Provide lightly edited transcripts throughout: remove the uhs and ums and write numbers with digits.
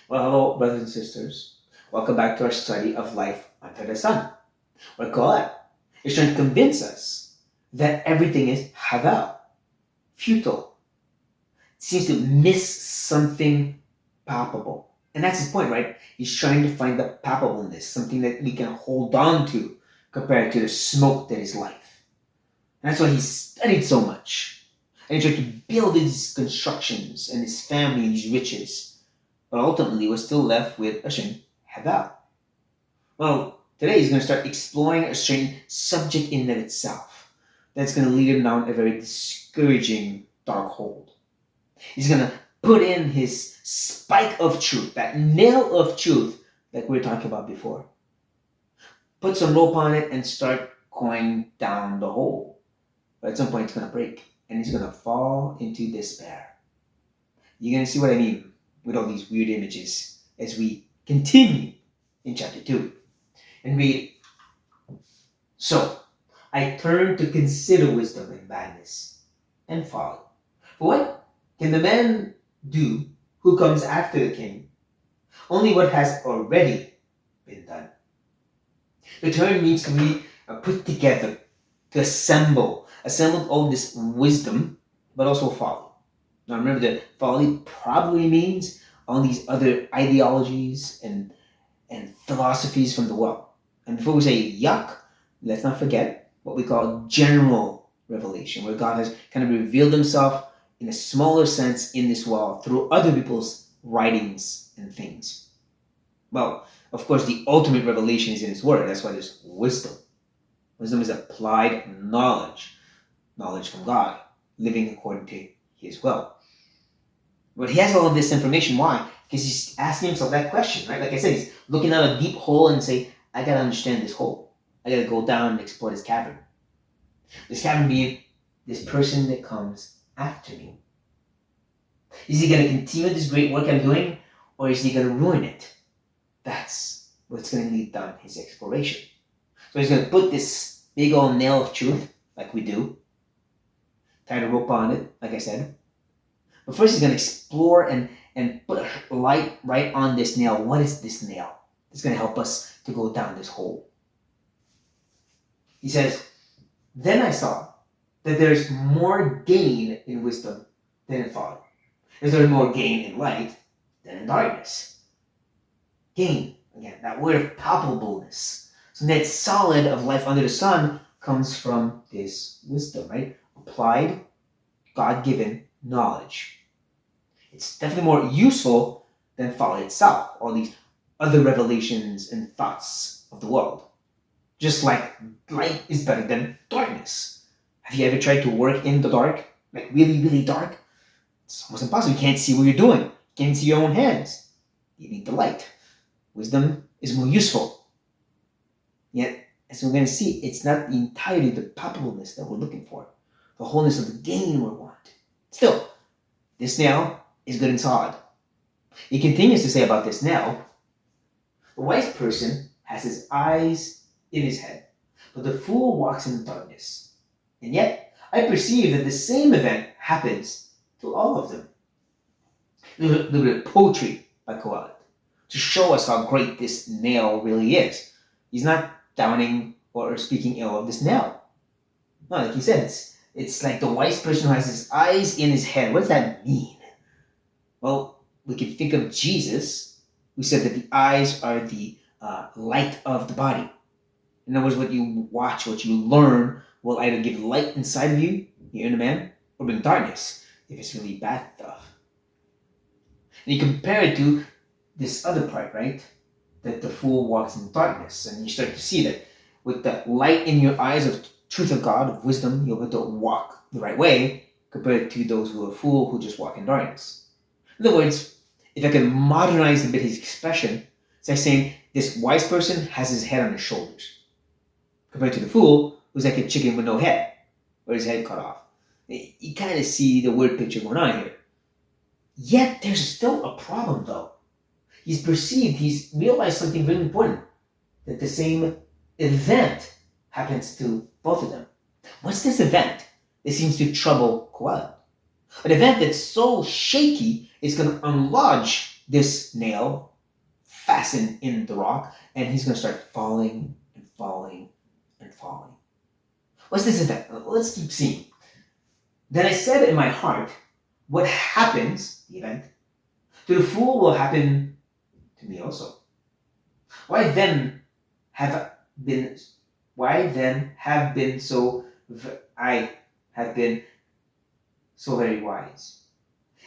Well, hello, brothers and sisters. Welcome back to our study of life under the sun, where God is trying to convince us that everything is haval, futile. It seems to miss something palpable. And that's his point, right? He's trying to find the palpableness, something that we can hold on to compared to the smoke that is life. And that's why he studied so much. And he tried to build his constructions and his family and his riches. But ultimately was still left with a certain haval. Well, today he's going to start exploring a certain subject in and of itself. That's going to lead him down a very discouraging dark hole. He's going to put in his spike of truth, that nail of truth like we were talking about before. Put some rope on it and start going down the hole. But at some point it's going to break and he's going to fall into despair. You're going to see what I mean with all these weird images as we continue in chapter 2 and read. So I turn to consider wisdom and madness and folly. For what can the man do who comes after the king? Only what has already been done. The term means to be put together, to assemble all this wisdom, but also folly. Now remember that folly probably means all these other ideologies and philosophies from the world. And before we say yuck, let's not forget what we call general revelation, where God has kind of revealed himself in a smaller sense in this world through other people's writings and things. Well, of course, the ultimate revelation is in his word. That's why there's wisdom. Wisdom is applied knowledge from God, living according to his will. But he has all of this information. Why? Because he's asking himself that question, right? Like I said, he's looking down a deep hole and say, I gotta understand this hole. I gotta go down and explore this cavern. This cavern being this person that comes after me. Is he gonna continue this great work I'm doing, or is he gonna ruin it? That's what's gonna lead down his exploration. So he's gonna put this big old nail of truth, like we do, tie the rope on it, like I said. But first he's going to explore and put a light right on this nail. What is this nail? It's going to help us to go down this hole. He says, then I saw that there's more gain in wisdom than in folly. Is there more gain in light than in darkness? Gain, again, that word of palpableness. So that solid of life under the sun comes from this wisdom, right? Applied, God-given knowledge. It's definitely more useful than folly itself, all these other revelations and thoughts of the world. Just like light is better than darkness. Have you ever tried to work in the dark? Like really, really dark? It's almost impossible. You can't see what you're doing. You can't see your own hands. You need the light. Wisdom is more useful. Yet, as we're going to see, it's not the entirety of the palpableness that we're looking for. The wholeness of the gain we want. Still, this nail is good and solid. He continues to say about this nail, the wise person has his eyes in his head, but the fool walks in darkness. And yet, I perceive that the same event happens to all of them. A little bit of poetry by Kohelet to show us how great this nail really is. He's not downing or speaking ill of this nail. No, like he said, it's like the wise person who has his eyes in his head. What does that mean? Well, we can think of Jesus, who said that the eyes are the light of the body. In other words, what you watch, what you learn, will either give light inside of you, your inner man, or bring darkness, if it's really bad stuff. And you compare it to this other part, right? That the fool walks in darkness. And you start to see that with the light in your eyes of truth of God, of wisdom, you'll be able to walk the right way compared to those who are fool who just walk in darkness. In other words, if I can modernize a bit his expression, it's like saying this wise person has his head on his shoulders compared to the fool who's like a chicken with no head or his head cut off. You kind of see the word picture going on here. Yet there's still a problem though. He's realized something really important, that the same event happens to both of them. What's this event that seems to trouble Kohelet? An event that's so shaky it's going to unlodge this nail fastened in the rock, and he's going to start falling and falling and falling. What's this event? Let's keep seeing. Then I said in my heart, what happens, the event, to the fool will happen to me also. Why then have been so I have been so very wise?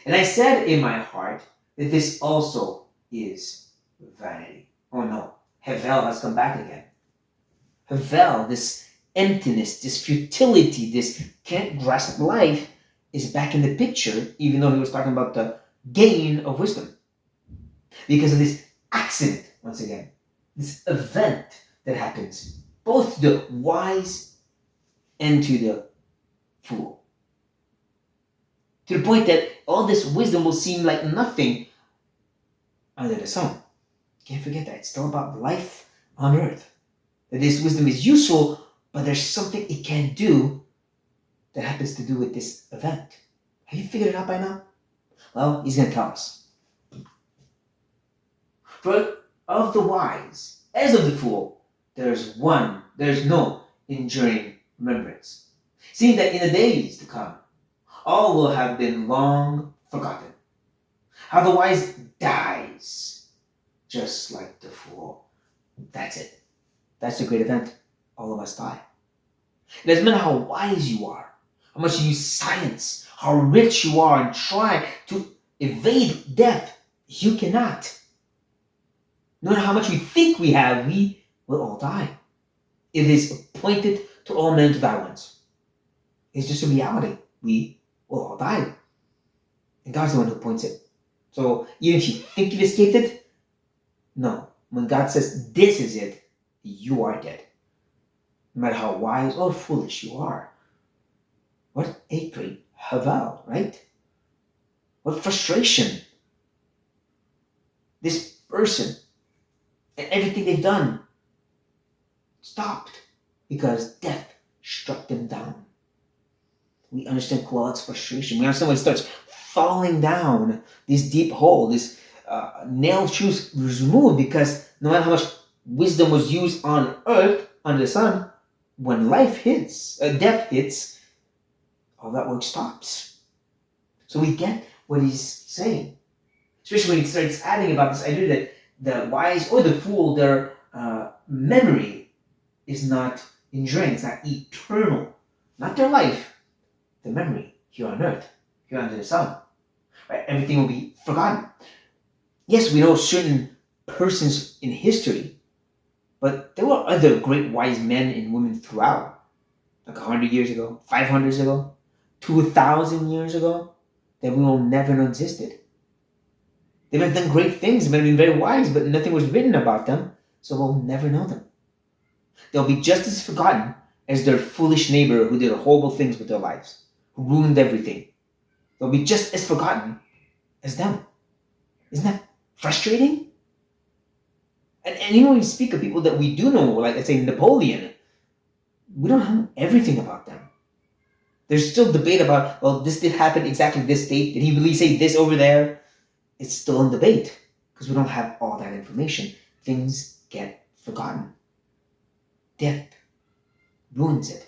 And I said in my heart that this also is vanity. Oh no, Hevel has come back again. Hevel, this emptiness, this futility, this can't grasp life is back in the picture, even though he was talking about the gain of wisdom. Because of this accident, once again, this event that happens, both to the wise and to the fool. To the point that all this wisdom will seem like nothing under the sun. Can't forget that. It's still about life on earth. That this wisdom is useful, but there's something it can't do that happens to do with this event. Have you figured it out by now? Well, he's going to tell us. For of the wise, as of the fool, there's no enduring remembrance. Seeing that in the days to come, all will have been long forgotten. How the wise dies, just like the fool. That's it. That's the great event. All of us die. It doesn't matter how wise you are, how much you use science, how rich you are, and try to evade death. You cannot. No matter how much we think we have, we will all die. It is appointed to all men to die once. It's just a reality. We will all die. And God's the one who appoints it. So even if you think you've escaped it, no. When God says this is it, you are dead. No matter how wise or foolish you are. What a great havel, right? What frustration. This person and everything they've done stopped because death struck them down. We understand Kohelet's frustration. We understand when he starts falling down this deep hole, this nail of truth was removed because no matter how much wisdom was used on earth, under the sun, when death hits, all that work stops. So we get what he's saying. Especially when he starts adding about this idea that the wise or the fool, their memory is not enduring, it's not eternal. Not their life, their memory here on earth, here under the sun. Right? Everything will be forgotten. Yes, we know certain persons in history, but there were other great wise men and women throughout. Like 100 years ago, 500 years ago, 2,000 years ago, that we will never know existed. They might have done great things, they might have been very wise, but nothing was written about them, so we'll never know them. They'll be just as forgotten as their foolish neighbor who did horrible things with their lives, who ruined everything. They'll be just as forgotten as them. Isn't that frustrating? And even when we speak of people that we do know, like let's say Napoleon, we don't know everything about them. There's still debate about, well, this did happen exactly this date. Did he really say this over there? It's still in debate because we don't have all that information. Things get forgotten. Death ruins it.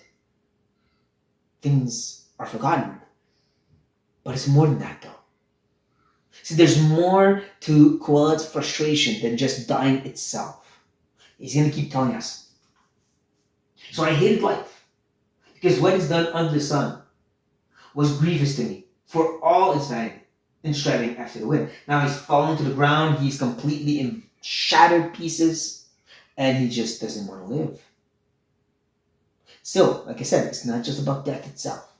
Things are forgotten. But it's more than that though. See, there's more to Kohelet's frustration than just dying itself. He's going to keep telling us. So I hated life because what is done under the sun was grievous to me for all its vanity and striving after the wind. Now he's fallen to the ground, he's completely in shattered pieces, and he just doesn't want to live. Still, like I said, it's not just about death itself.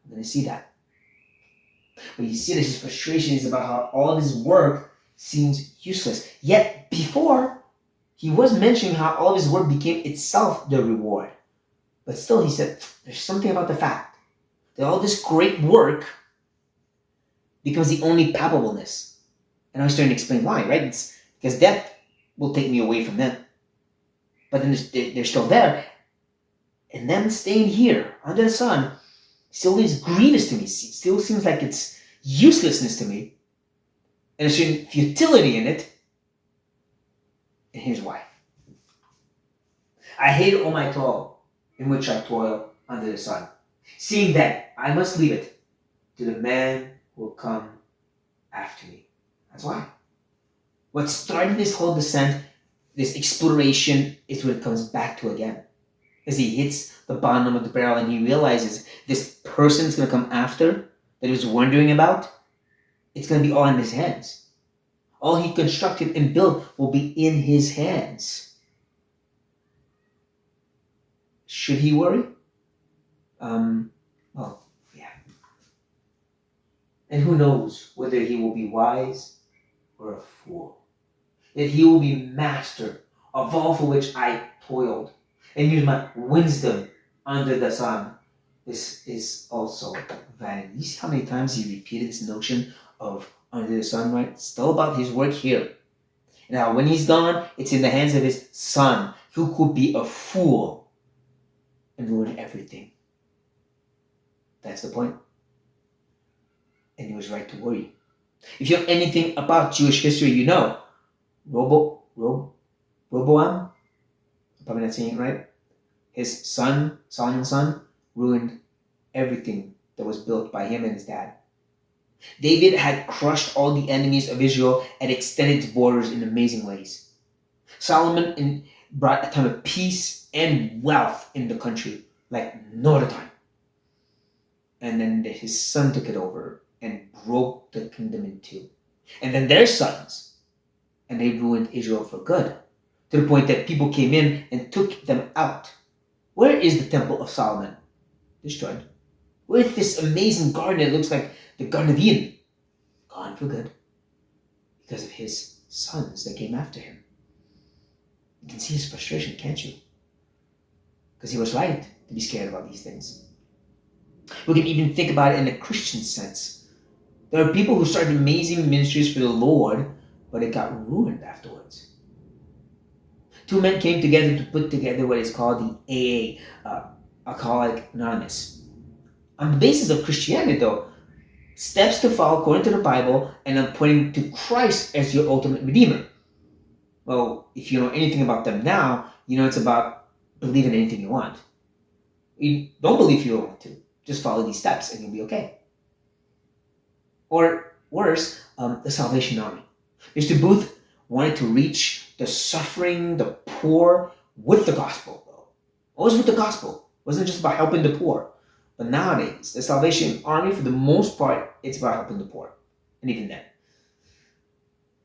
I'm going to see that. But you see that his frustration is about how all his work seems useless. Yet before, he was mentioning how all of his work became itself the reward. But still, he said, there's something about the fact that all this great work becomes the only palpableness. And I'm starting to explain why, right? It's because death will take me away from them. But then they're still there. And them staying here under the sun still is grievous to me. Still seems like it's uselessness to me. and a certain futility in it. And here's why. I hate all my toil in which I toil under the sun, seeing that I must leave it to the man who will come after me. That's why. What started this whole descent, this exploration, is what it comes back to again. As he hits the bottom of the barrel and he realizes this person's going to come after that he was wondering about, it's going to be all in his hands. All he constructed and built will be in his hands. Should he worry? Well, yeah. And who knows whether he will be wise or a fool. That he will be master of all for which I toiled and use my wisdom under the sun. This is also vanity. You see how many times he repeated this notion of under the sun, right? It's still about his work here. Now, when he's gone, it's in the hands of his son, who could be a fool and ruin everything. That's the point. And he was right to worry. If you know anything about Jewish history, you know Roboam, I'm probably not saying it right, his son, Solomon's son, ruined everything that was built by him and his dad. David had crushed all the enemies of Israel and extended its borders in amazing ways. Solomon brought a time of peace and wealth in the country like no other time. And then his son took it over and broke the kingdom in two. And then their sons, and they ruined Israel for good, to the point that people came in and took them out. Where is the Temple of Solomon? Destroyed. Where is this amazing garden that looks like the Garden of Eden? Gone for good. Because of his sons that came after him. You can see his frustration, can't you? Because he was right to be scared about these things. We can even think about it in a Christian sense. There are people who started amazing ministries for the Lord, but it got ruined afterwards. Two men came together to put together what is called the AA, Alcoholics Anonymous. On the basis of Christianity, though, steps to follow according to the Bible and on pointing to Christ as your ultimate redeemer. Well, if you know anything about them now, you know it's about believing anything you want. You don't believe if you don't want to. Just follow these steps and you'll be okay. Or worse, the Salvation Army. Mr. Booth wanted to reach the suffering, the poor with the gospel, though. Always with the gospel. It wasn't just about helping the poor. But nowadays, the Salvation Army, for the most part, it's about helping the poor. And even then.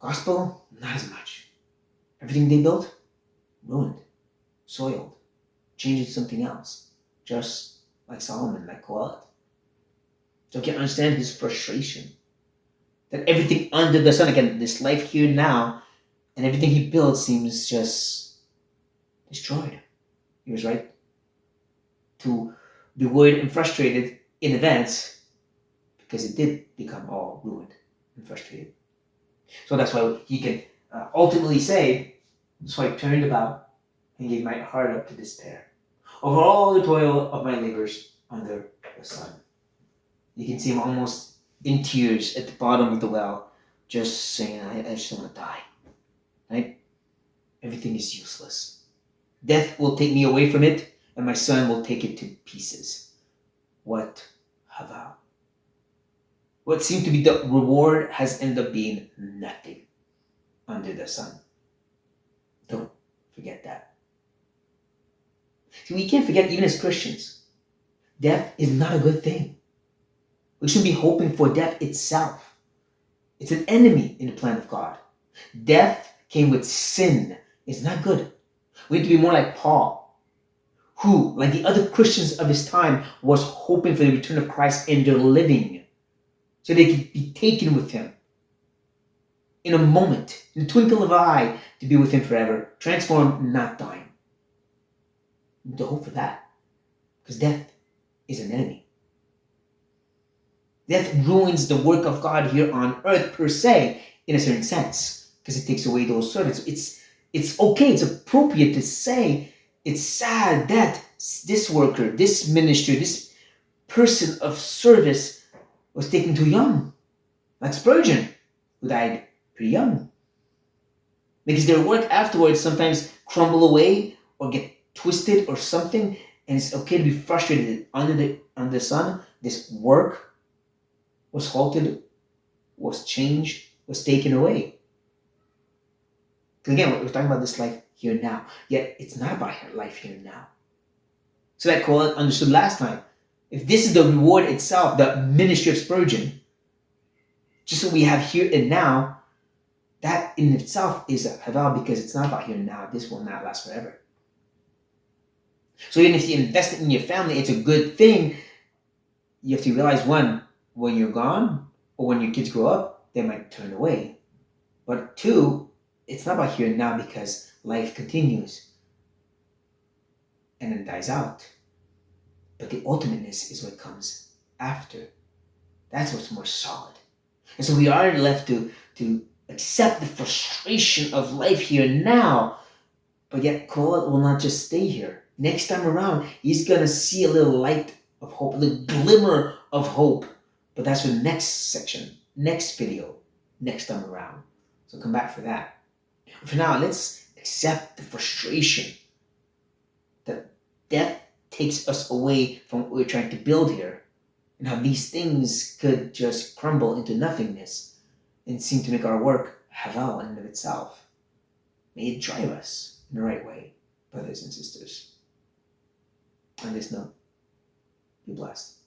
Gospel, not as much. Everything they built, ruined, soiled, changed into something else. Just like Solomon, like Kohelet. So you can understand his frustration. That everything under the sun, again, this life here now, and everything he built seems just destroyed. He was right to be worried and frustrated in advance because it did become all ruined and frustrated. So that's why he can ultimately say, so I turned about and gave my heart up to despair over all the toil of my labors under the sun. You can see him almost in tears at the bottom of the well, just saying, I just want to die. Right? Everything is useless. Death will take me away from it, and my son will take it to pieces. What hava? What seemed to be the reward has ended up being nothing under the sun. Don't forget that. See, we can't forget, even as Christians, death is not a good thing. We shouldn't be hoping for death itself. It's an enemy in the plan of God. Death came with sin. It's not good. We need to be more like Paul, who, like the other Christians of his time, was hoping for the return of Christ in their living, so they could be taken with him in a moment, in the twinkle of an eye, to be with him forever, transformed, not dying. We need to hope for that, because death is an enemy. Death ruins the work of God here on earth per se, in a certain sense, because it takes away those servants. It's okay, it's appropriate to say it's sad that this worker, this minister, this person of service was taken too young, like Spurgeon, who died pretty young. Because their work afterwards sometimes crumble away or get twisted or something, and it's okay to be frustrated under the sun. This work was halted, was changed, was taken away. Because again, we're talking about this life here and now. Yet it's not about life here and now. So that Colin understood last time. If this is the reward itself, the ministry of Spurgeon, just what we have here and now, that in itself is a havel, because it's not about here and now. This will not last forever. So even if you invest it in your family, it's a good thing. You have to realize, one, when you're gone or when your kids grow up, they might turn away. But two, it's not about here and now, because life continues and then dies out. But the ultimateness is what comes after. That's what's more solid. And so we are left to accept the frustration of life here and now, but yet Kohelet will not just stay here. Next time around, he's going to see a little light of hope, a little glimmer of hope. But that's for the next section, next video, next time around. So come back for that. For now, let's accept the frustration that death takes us away from what we're trying to build here, and how these things could just crumble into nothingness and seem to make our work havel in and of itself. May it drive us in the right way, brothers and sisters. On this note, be blessed.